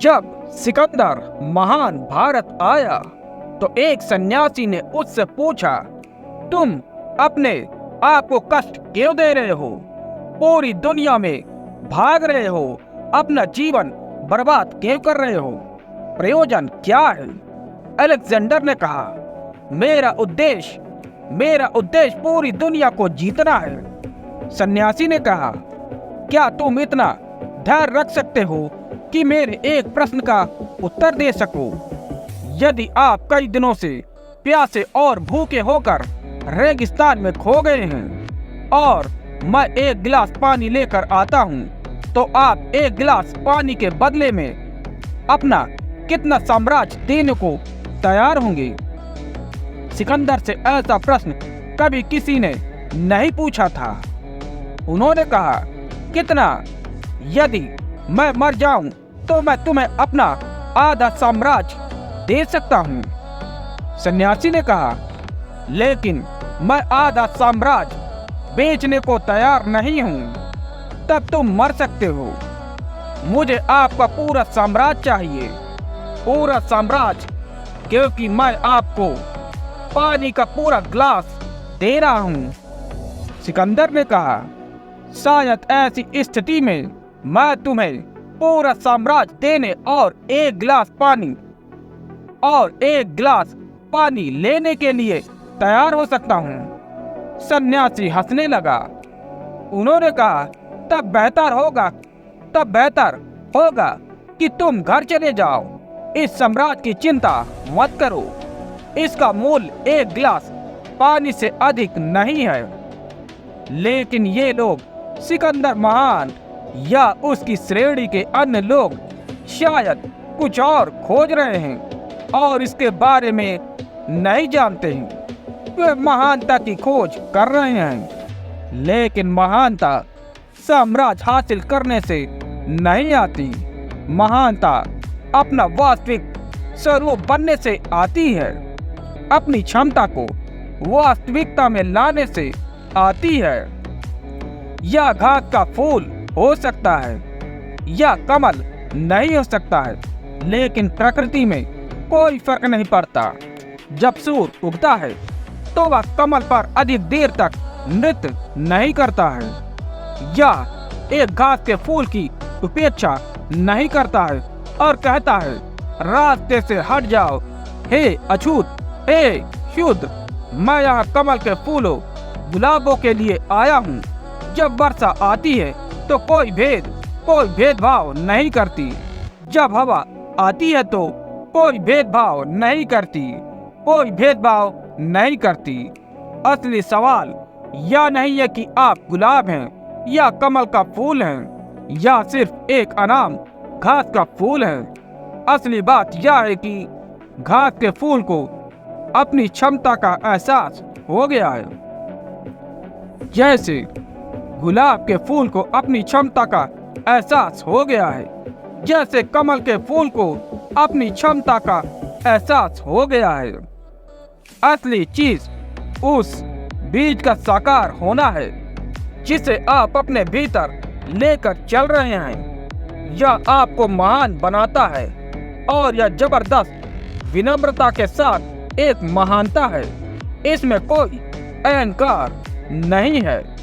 जब सिकंदर महान भारत आया तो एक सन्यासी ने उससे पूछा, तुम अपने आप को कष्ट क्यों दे रहे हो? पूरी दुनिया में भाग रहे हो, अपना जीवन बर्बाद क्यों कर रहे हो? प्रयोजन क्या है? अलेक्जेंडर ने कहा, मेरा उद्देश्य पूरी दुनिया को जीतना है। सन्यासी ने कहा, क्या तुम इतना धैर्य रख सकते हो कि मेरे एक प्रश्न का उत्तर दे सको? यदि आप कई दिनों से प्यासे और भूखे होकर रेगिस्तान में खो गए हैं और मैं एक गिलास पानी लेकर आता हूं, तो आप एक गिलास पानी के बदले में अपना कितना साम्राज्य देने को तैयार होंगे? सिकंदर से ऐसा प्रश्न कभी किसी ने नहीं पूछा था। उन्होंने कहा, कितना? यदि मैं मर जाऊं तो मैं तुम्हें अपना आधा साम्राज्य दे सकता हूं। सन्यासी ने कहा, लेकिन मैं आधा साम्राज्य बेचने को तैयार नहीं हूं। तब तुम मर सकते हो। मुझे आपका पूरा साम्राज्य चाहिए, पूरा साम्राज्य, क्योंकि मैं आपको पानी का पूरा गिलास दे रहा हूं। सिकंदर ने कहा, शायद ऐसी स्थिति में मैं तुम्हें पूरा साम्राज्य देने और एक गिलास पानी लेने के लिए तैयार हो सकता हूँ। सन्यासी हंसने लगा। उन्होंने कहा, तब बेहतर होगा कि तुम घर चले जाओ। इस साम्राज्य की चिंता मत करो। इसका मूल्य एक गिलास पानी से अधिक नहीं है। लेकिन ये लोग, सिकंदर महान या उसकी श्रेणी के अन्य लोग, शायद कुछ और खोज रहे हैं और इसके बारे में नहीं जानते हैं। वे महानता की खोज कर रहे हैं, लेकिन महानता साम्राज्य हासिल करने से नहीं आती। महानता अपना वास्तविक स्वरूप बनने से आती है, अपनी क्षमता को वास्तविकता में लाने से आती है। यह घास का फूल हो सकता है या कमल नहीं हो सकता है, लेकिन प्रकृति में कोई फर्क नहीं पड़ता। जब सूर्य उगता है तो वह कमल पर अधिक देर तक नृत्य नहीं करता है या एक घास के फूल की उपेक्षा नहीं करता है और कहता है, रास्ते से हट जाओ, हे अछूत, हे शूद्र। मैं यहाँ कमल के फूलों, गुलाबों के लिए आया हूँ। जब वर्षा आती है तो कोई भेदभाव नहीं करती। जब हवा आती है तो कोई भेदभाव नहीं करती। असली सवाल यह नहीं है कि आप गुलाब हैं या कमल का फूल हैं या सिर्फ एक अनाम घास का फूल है। असली बात यह है कि घास के फूल को अपनी क्षमता का एहसास हो गया है, जैसे गुलाब के फूल को अपनी क्षमता का एहसास हो गया है, जैसे कमल के फूल को अपनी क्षमता का एहसास हो गया है। असली चीज उस बीज का साकार होना है जिसे आप अपने भीतर लेकर चल रहे हैं। यह आपको महान बनाता है और यह जबरदस्त विनम्रता के साथ एक महानता है। इसमें कोई अहंकार नहीं है।